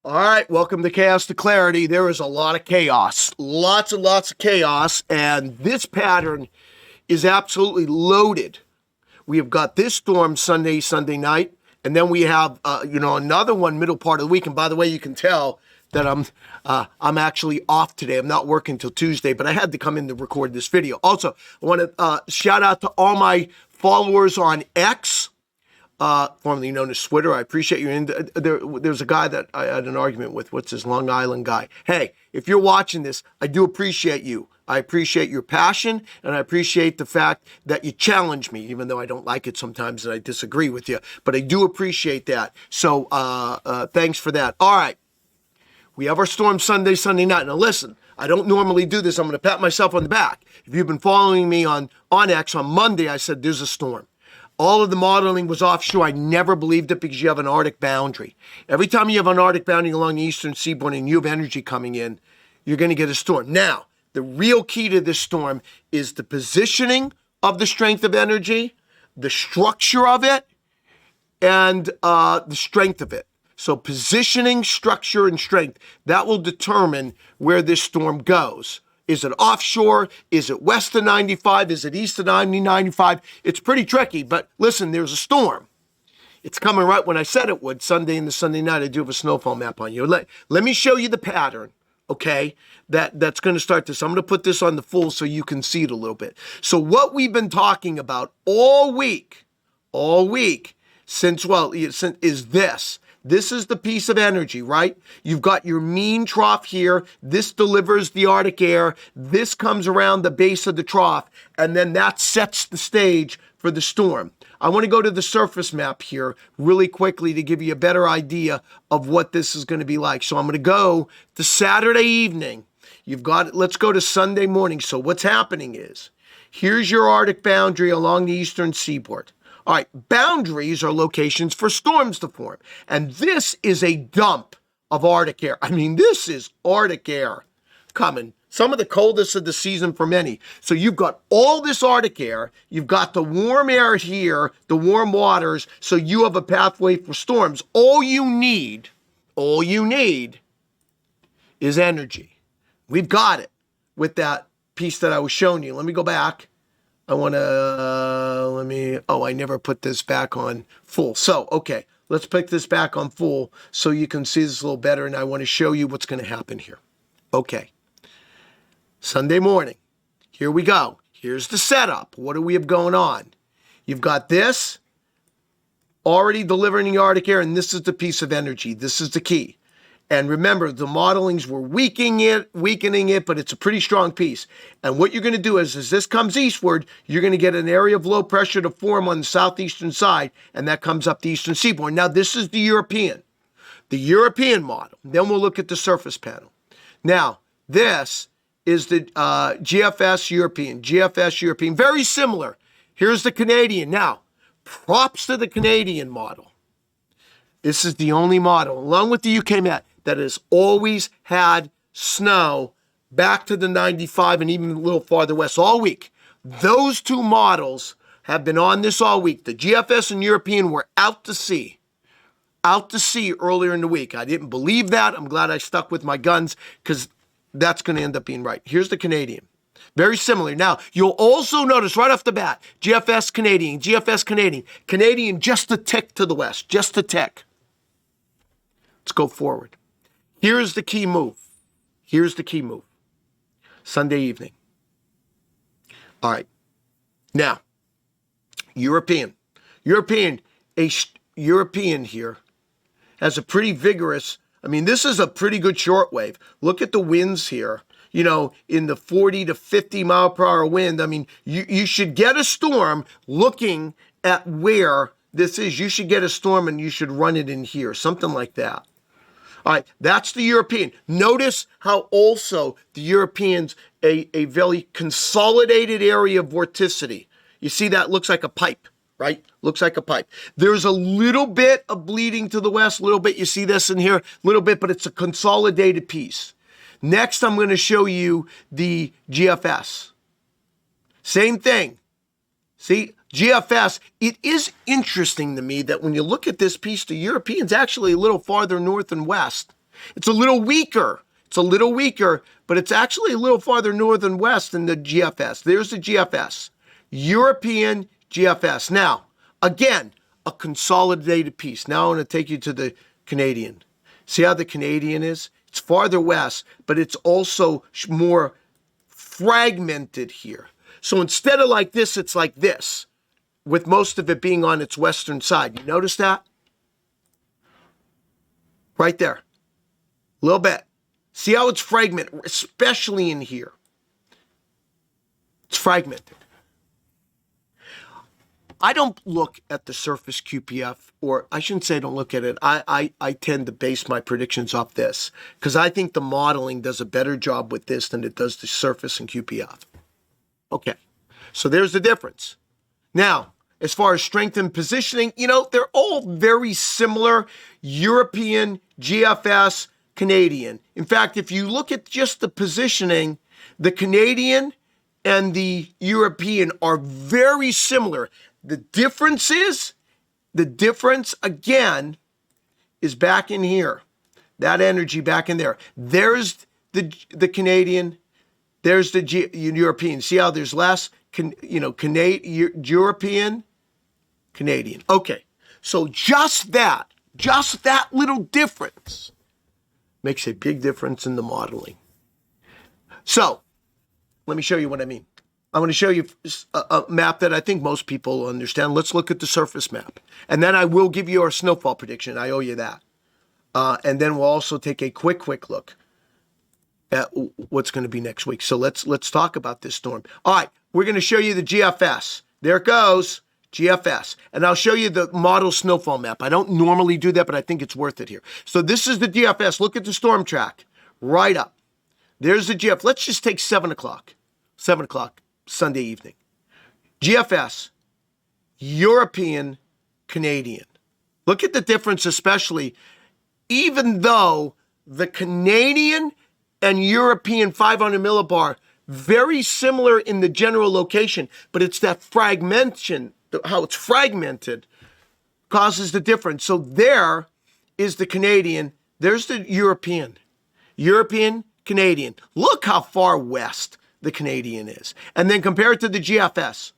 All right, welcome to Chaos to Clarity. There is a lot of chaos, lots and lots of chaos, and this pattern is absolutely loaded. We have got this storm Sunday night, and then we have another one middle part of the week. And by the way, you can tell that I'm actually off today. I'm not working till Tuesday, but I had to come in to record this video. Also, I want to shout out to all my followers on X. Formerly known as Twitter. I appreciate you. There's a guy that I had an argument with. What's his Long Island guy? Hey, if you're watching this, I do appreciate you. I appreciate your passion, and I appreciate the fact that you challenge me, even though I don't like it sometimes and I disagree with you. But I do appreciate that. So thanks for that. All right. We have our storm Sunday night. Now listen, I don't normally do this. I'm going to pat myself on the back. If you've been following me on X, on Monday, I said there's a storm. All of the modeling was offshore. I never believed it because you have an Arctic boundary. Every time you have an Arctic boundary along the eastern seaboard and you have energy coming in, you're going to get a storm. Now, the real key to this storm is the positioning of the strength of energy, the structure of it, and the strength of it. So positioning, structure, and strength, that will determine where this storm goes. Is it offshore? Is it west of 95? Is it east of 95? It's pretty tricky, but listen, there's a storm. It's coming right when I said it would. Sunday and the Sunday night, I do have a snowfall map on you. Let me show you the pattern, okay, that's going to start this. I'm going to put this on the full so you can see it a little bit. So what we've been talking about all week, is this. This is the piece of energy, right? You've got your mean trough here. This delivers the Arctic air. This comes around the base of the trough, and then that sets the stage for the storm. I want to go to the surface map here really quickly to give you a better idea of what this is going to be like. So I'm going to go to Saturday evening. Let's go to Sunday morning. So what's happening is, here's your Arctic boundary along the eastern seaboard. All right, boundaries are locations for storms to form. And this is a dump of Arctic air. I mean, this is Arctic air coming. Some of the coldest of the season for many. So you've got all this Arctic air. You've got the warm air here, the warm waters. So you have a pathway for storms. All you need is energy. We've got it with that piece that I was showing you. Let me go back. I never put this back on full. So, okay, let's put this back on full so you can see this a little better, and I want to show you what's going to happen here. Okay, Sunday morning, here we go. Here's the setup. What do we have going on? You've got this already delivering the Arctic air, and this is the piece of energy. This is the key. And remember, the modelings were weakening it, but it's a pretty strong piece. And what you're going to do is, as this comes eastward, you're going to get an area of low pressure to form on the southeastern side, and that comes up the eastern seaboard. Now, this is the European model. Then we'll look at the surface panel. Now, this is the GFS European, very similar. Here's the Canadian. Now, props to the Canadian model. This is the only model, along with the UK map, that has always had snow back to the 95 and even a little farther west all week. Those two models have been on this all week. The GFS and European were out to sea earlier in the week. I didn't believe that. I'm glad I stuck with my guns because that's going to end up being right. Here's the Canadian. Very similar. Now, you'll also notice right off the bat, GFS Canadian, Canadian just a tick to the west, just a tick. Let's go forward. Here's the key move. Sunday evening. All right. Now, European here has a pretty vigorous, this is a pretty good shortwave. Look at the winds here, in the 40 to 50 mile per hour wind. You should get a storm looking at where this is. You should get a storm and you should run it in here, something like that. All right, that's the European. Notice how also the European's a very consolidated area of vorticity. You see that looks like a pipe, right? Looks like a pipe. There's a little bit of bleeding to the west, a little bit. You see this in here, a little bit, but it's a consolidated piece. Next, I'm going to show you the GFS. Same thing. See, GFS, it is interesting to me that when you look at this piece, the European's actually a little farther north and west. It's a little weaker. It's a little weaker, but it's actually a little farther north and west than the GFS. There's the GFS. European GFS. Now, again, a consolidated piece. Now I want to take you to the Canadian. See how the Canadian is? It's farther west, but it's also more fragmented here. So instead of like this, it's like this, with most of it being on its western side. You notice that? Right there. A little bit. See how it's fragmented, especially in here. It's fragmented. I don't look at the surface QPF, or I shouldn't say I don't look at it. I tend to base my predictions off this because I think the modeling does a better job with this than it does the surface and QPF. Okay, so there's the difference. Now, as far as strength and positioning, they're all very similar. European, GFS, Canadian. In fact, if you look at just the positioning, the Canadian and the European are very similar. The difference again is back in here. That energy back in there. There's the Canadian. There's the European. See how there's less, European, Canadian. Okay, so just that little difference makes a big difference in the modeling. So let me show you what I mean. I want to show you a map that I think most people understand. Let's look at the surface map. And then I will give you our snowfall prediction. I owe you that. And then we'll also take a quick look at what's going to be next week. So let's talk about this storm. All right, we're going to show you the GFS. There it goes, GFS. And I'll show you the model snowfall map. I don't normally do that, but I think it's worth it here. So this is the GFS. Look at the storm track right up. There's the GFS. Let's just take 7 o'clock. 7 o'clock. Sunday evening. GFS, European, Canadian. Look at the difference, especially, even though the Canadian and European 500 millibar, very similar in the general location, but it's that fragmentation, how it's fragmented, causes the difference. So there is the Canadian, there's the European. European, Canadian. Look how far west the Canadian is. And then compare it to the GFS.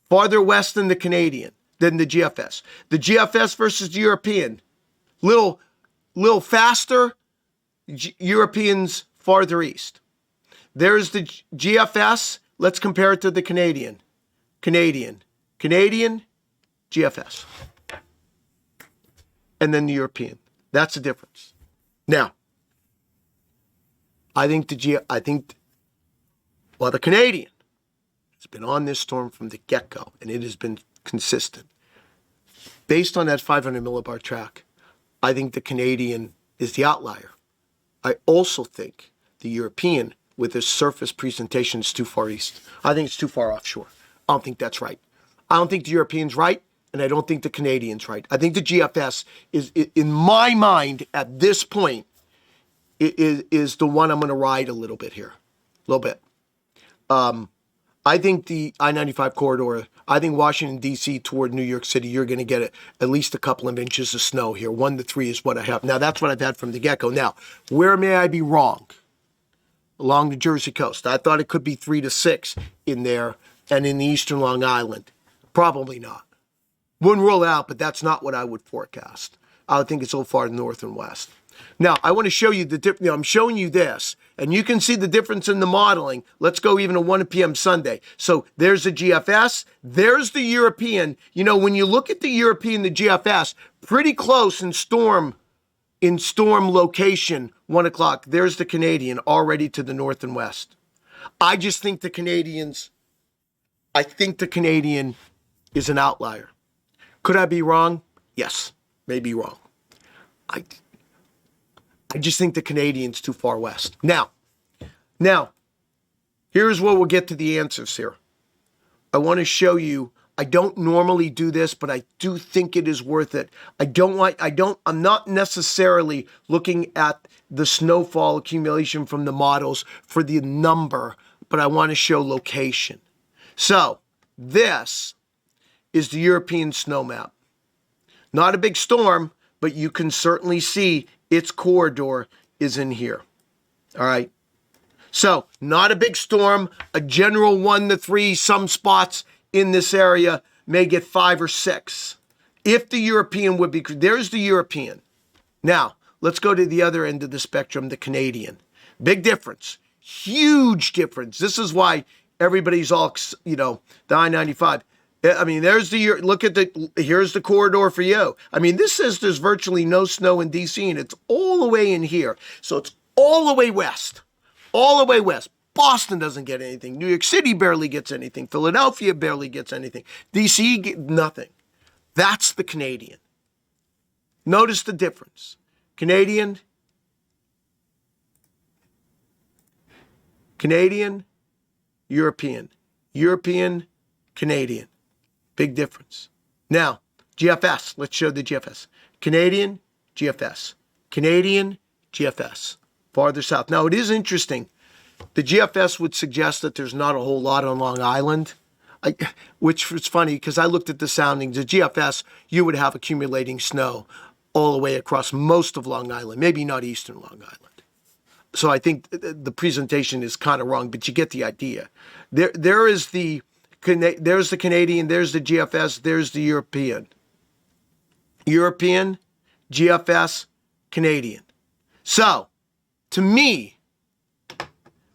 Farther west than the Canadian, than the GFS. The GFS versus the European. Little faster, Europeans farther east. There's the GFS. Let's compare it to the Canadian. Canadian, GFS. And then the European. That's the difference. Now, the Canadian has been on this storm from the get-go, and it has been consistent. Based on that 500 millibar track, I think the Canadian is the outlier. I also think the European, with its surface presentation, is too far east. I think it's too far offshore. I don't think that's right. I don't think the European's right, and I don't think the Canadian's right. I think the GFS is, in my mind, at this point, is the one I'm going to ride a little bit here. A little bit. I think the I-95 corridor, I think Washington, D.C. toward New York City, you're going to get at least a couple of inches of snow here. 1 to 3 is what I have. Now, that's what I've had from the get-go. Now, where may I be wrong? Along the Jersey coast. I thought it could be 3 to 6 in there and in the eastern Long Island. Probably not. Wouldn't rule it out, but that's not what I would forecast. I would think it's a little far north and west. Now, I want to show you the difference. I'm showing you this, and you can see the difference in the modeling. Let's go even to 1 p.m. Sunday. So there's the GFS. There's the European. When you look at the European, the GFS, pretty close in storm location, 1 o'clock. There's the Canadian already to the north and west. I think the Canadian is an outlier. Could I be wrong? Yes, maybe wrong. I just think the Canadian's too far west. Now, here's where we'll get to the answers here. I want to show you, I don't normally do this, but I do think it is worth it. I'm not necessarily looking at the snowfall accumulation from the models for the number, but I want to show location. So, this is the European snow map. Not a big storm, but you can certainly see its corridor is in here. All right. So not a big storm, a general 1 to 3, some spots in this area may get 5 or 6. If the European would be, there's the European. Now, let's go to the other end of the spectrum, the Canadian. Big difference, huge difference. This is why everybody's all, the I-95. I mean, here's the corridor for you. I mean, this says there's virtually no snow in DC, and it's all the way in here. So it's all the way west. All the way west. Boston doesn't get anything. New York City barely gets anything. Philadelphia barely gets anything. DC get nothing. That's the Canadian. Notice the difference. Canadian, European, Canadian. Big difference. Now, GFS. Let's show the GFS. Canadian, GFS. Canadian, GFS. Farther south. Now, it is interesting. The GFS would suggest that there's not a whole lot on Long Island, which is funny because I looked at the soundings. The GFS, you would have accumulating snow all the way across most of Long Island, maybe not eastern Long Island. So I think the presentation is kind of wrong, but you get the idea. There's the Canadian, there's the GFS, there's the European. European, GFS, Canadian. So, to me,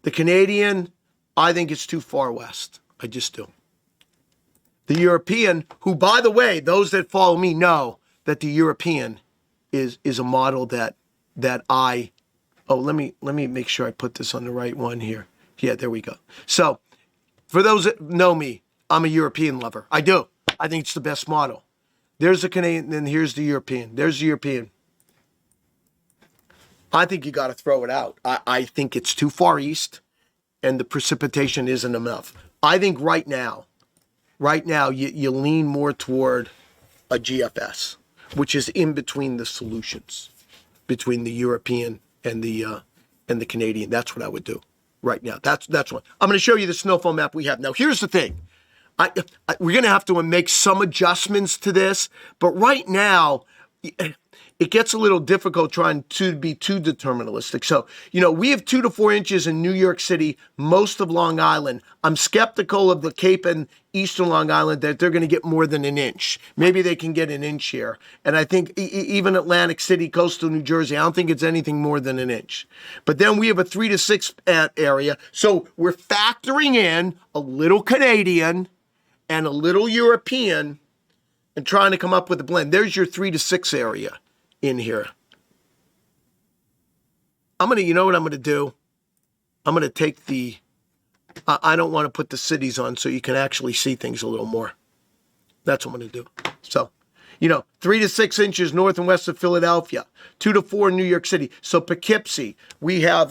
the Canadian, I think it's too far west. I just do. The European, who, by the way, those that follow me know that the European is a model that I, let me make sure I put this on the right one here. Yeah, there we go. So, for those that know me, I'm a European lover. I do. I think it's the best model. There's the Canadian, and here's the European. There's the European. I think you got to throw it out. I think it's too far east, and the precipitation isn't enough. I think right now, you lean more toward a GFS, which is in between the solutions, between the European and the Canadian. That's what I would do right now. That's one. I'm going to show you the snowfall map we have. Now, here's the thing. We're going to have to make some adjustments to this, but right now, it gets a little difficult trying to be too deterministic. So, we have 2 to 4 inches in New York City, most of Long Island. I'm skeptical of the Cape and Eastern Long Island that they're going to get more than an inch. Maybe they can get an inch here. And I think even Atlantic City, coastal New Jersey, I don't think it's anything more than an inch. But then we have a 3 to 6 area. So we're factoring in a little Canadian and a little European and trying to come up with a blend. There's your 3 to 6 area in here. You know what I'm going to do? I'm going to take I don't want to put the cities on so you can actually see things a little more. That's what I'm going to do. So, 3 to 6 inches north and west of Philadelphia, 2 to 4 in New York City. So Poughkeepsie, we have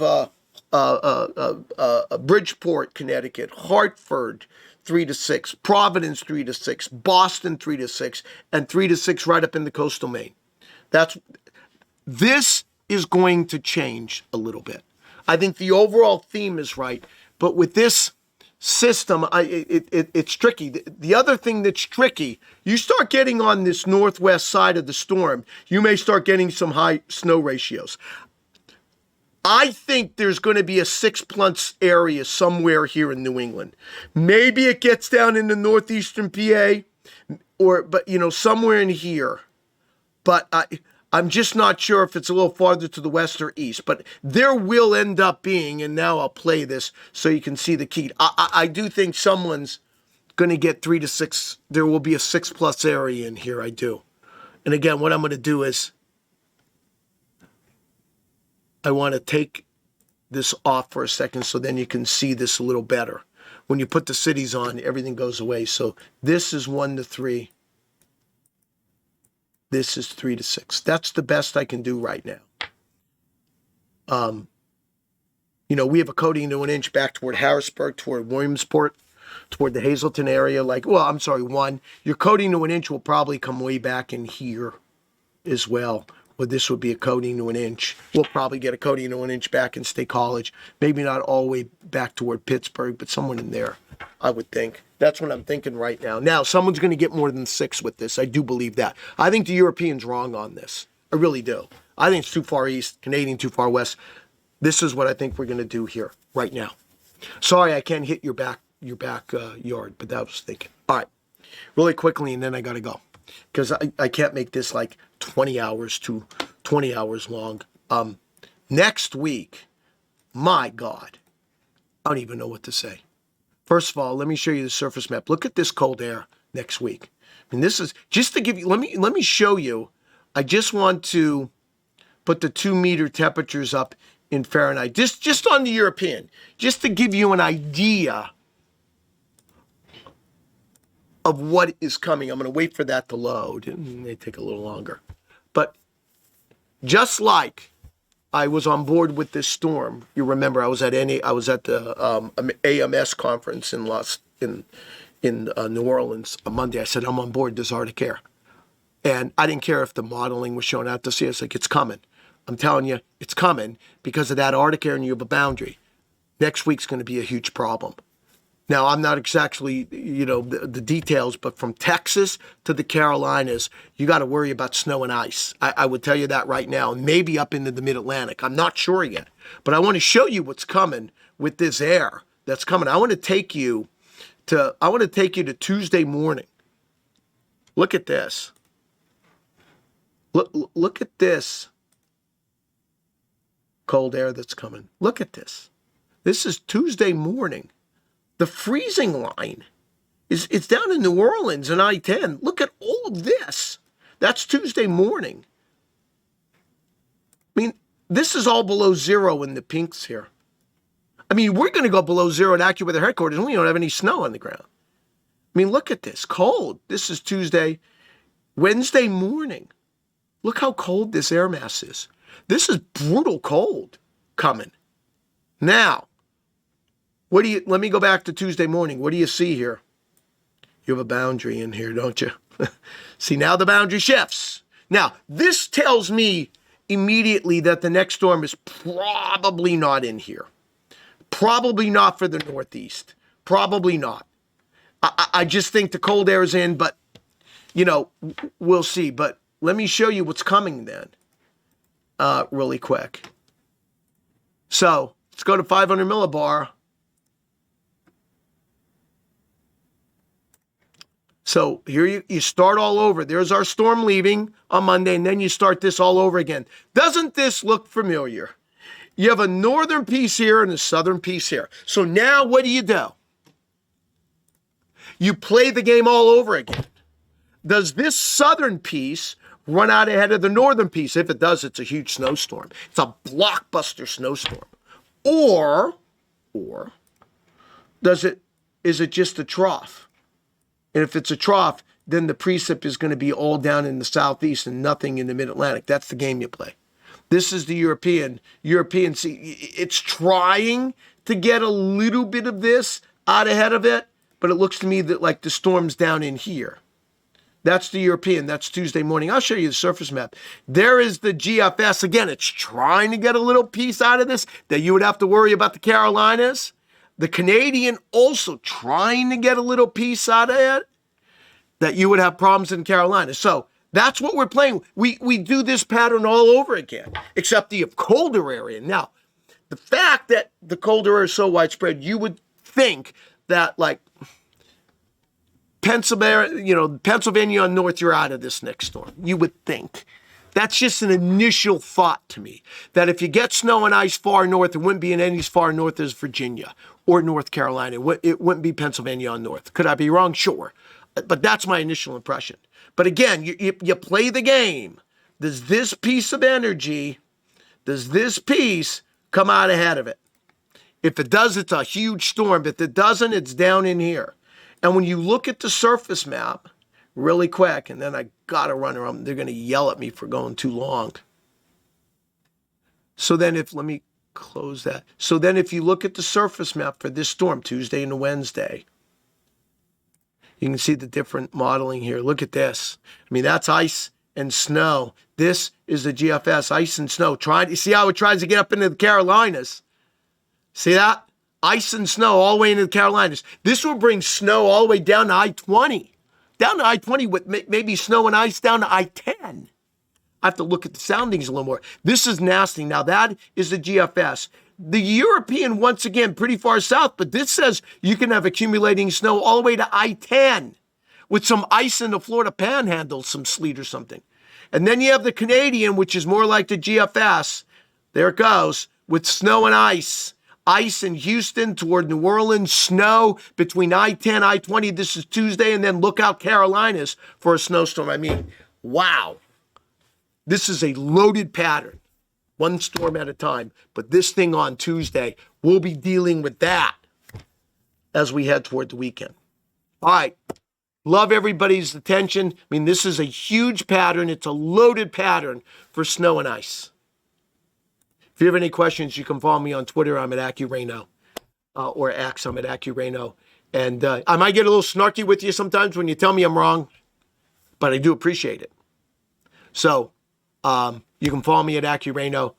Bridgeport, Connecticut, Hartford, 3 to 6, Providence, 3 to 6, Boston, 3 to 6, and 3 to 6 right up in the coastal Maine. This is going to change a little bit. I think the overall theme is right, but with this system, it's tricky. The other thing that's tricky, you start getting on this northwest side of the storm, you may start getting some high snow ratios. I think there's going to be a 6+ area somewhere here in New England. Maybe it gets down into northeastern PA, but somewhere in here. But I'm just not sure if it's a little farther to the west or east. But there will end up being, and now I'll play this so you can see the key. I do think someone's going to get 3 to 6. There will be a 6+ area in here, I do. And again, what I'm going to do is I want to take this off for a second so then you can see this a little better. When you put the cities on, everything goes away. So this is 1 to 3. This is 3 to 6. That's the best I can do right now. We have a coating to an inch back toward Harrisburg, toward Williamsport, toward the Hazleton area. 1. Your coating to an inch will probably come way back in here as well. Well, this would be a coating to an inch. We'll probably get a coating to an inch back in State College. Maybe not all the way back toward Pittsburgh, but someone in there, I would think. That's what I'm thinking right now. Now, someone's going to get more than 6 with this. I do believe that. I think the European's wrong on this. I really do. I think it's too far east, Canadian too far west. This is what I think we're going to do here right now. Sorry, I can't hit your backyard, but that was thinking. All right, really quickly, and then I got to go because I can't make this like 20 hours long. Next week, my God, I don't even know what to say. First of all, let me show you the surface map. Look at this cold air next week. I mean, this is just to give you, let me show you. I just want to put the 2 meter temperatures up in Fahrenheit, just on the European, just to give you an idea of what is coming. I'm going to wait for that to load. It may take a little longer. But just like I was on board with this storm, you remember I was at the AMS conference in New Orleans on Monday. I said, I'm on board this Arctic air. And I didn't care if the modeling was showing out to see. It's like, it's coming. I'm telling you, it's coming because of that Arctic air and you have a boundary. Next week's going to be a huge problem. Now, I'm not exactly, the details, but from Texas to the Carolinas, you got to worry about snow and ice. I would tell you that right now, and maybe up into the mid-Atlantic. I'm not sure yet, but I want to show you what's coming with this air that's coming. I want to take you to Tuesday morning. Look at this. Look at this cold air that's coming. Look at this. This is Tuesday morning. The freezing line it's down in New Orleans and I-10. Look at all of this. That's Tuesday morning. I mean, this is all below zero in the pinks here. I mean, we're going to go below zero at AccuWeather headquarters and we don't have any snow on the ground. I mean, look at this. Cold. This is Tuesday. Wednesday morning. Look how cold this air mass is. This is brutal cold coming. Now, let me go back to Tuesday morning. What do you see here? You have a boundary in here, don't you? See, now the boundary shifts. Now, this tells me immediately that the next storm is probably not in here. Probably not for the Northeast. Probably not. I just think the cold air is in, but, we'll see. But let me show you what's coming then, really quick. So let's go to 500 millibar. So here you start all over. There's our storm leaving on Monday, and then you start this all over again. Doesn't this look familiar? You have a northern piece here and a southern piece here. So now what do? You play the game all over again. Does this southern piece run out ahead of the northern piece? If it does, it's a huge snowstorm. It's a blockbuster snowstorm. Or is it just a trough? And if it's a trough, then the precip is going to be all down in the southeast and nothing in the mid-Atlantic. That's the game you play. This is the European sea. It's trying to get a little bit of this out ahead of it, but it looks to me that like the storm's down in here. That's the European. That's Tuesday morning. I'll show you the surface map. There is the GFS. Again, it's trying to get a little piece out of this that you would have to worry about the Carolinas. The Canadian also trying to get a little piece out of it that you would have problems in Carolina. So that's what we're playing. We do this pattern all over again, except the colder area. Now, the fact that the colder air is so widespread, you would think that like Pennsylvania on north, you're out of this next storm. You would think. That's just an initial thought to me, that if you get snow and ice far north, it wouldn't be in any as far north as Virginia or North Carolina. It wouldn't be Pennsylvania on north. Could I be wrong? Sure. But that's my initial impression. But again, you play the game. Does this piece of energy, does this piece come out ahead of it? If it does, it's a huge storm. If it doesn't, it's down in here. And when you look at the surface map, really quick, and then I got to run around. They're going to yell at me for going too long. So then let me close that. So then if you look at the surface map for this storm, Tuesday and Wednesday, you can see the different modeling here. Look at this. I mean, that's ice and snow. This is the GFS, ice and snow. You see how it tries to get up into the Carolinas? See that? Ice and snow all the way into the Carolinas. This will bring snow all the way down to I-20. Down to I-20 with maybe snow and ice down to I-10. I have to look at the soundings a little more. This is nasty. Now, that is the GFS. The European, once again, pretty far south, but this says you can have accumulating snow all the way to I-10 with some ice in the Florida Panhandle, some sleet or something. And then you have the Canadian, which is more like the GFS. There it goes, with snow and ice. Ice in Houston toward New Orleans, snow between I-10, I-20. This is Tuesday, and then look out Carolinas for a snowstorm. I mean, wow. This is a loaded pattern, one storm at a time. But this thing on Tuesday, we'll be dealing with that as we head toward the weekend. All right. Love everybody's attention. I mean, this is a huge pattern. It's a loaded pattern for snow and ice. If you have any questions, you can follow me on Twitter. I'm at AccuRayno, or X. I'm at AccuRayno. And I might get a little snarky with you sometimes when you tell me I'm wrong, but I do appreciate it. So you can follow me at AccuRayno.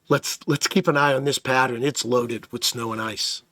Let's keep an eye on this pattern. It's loaded with snow and ice.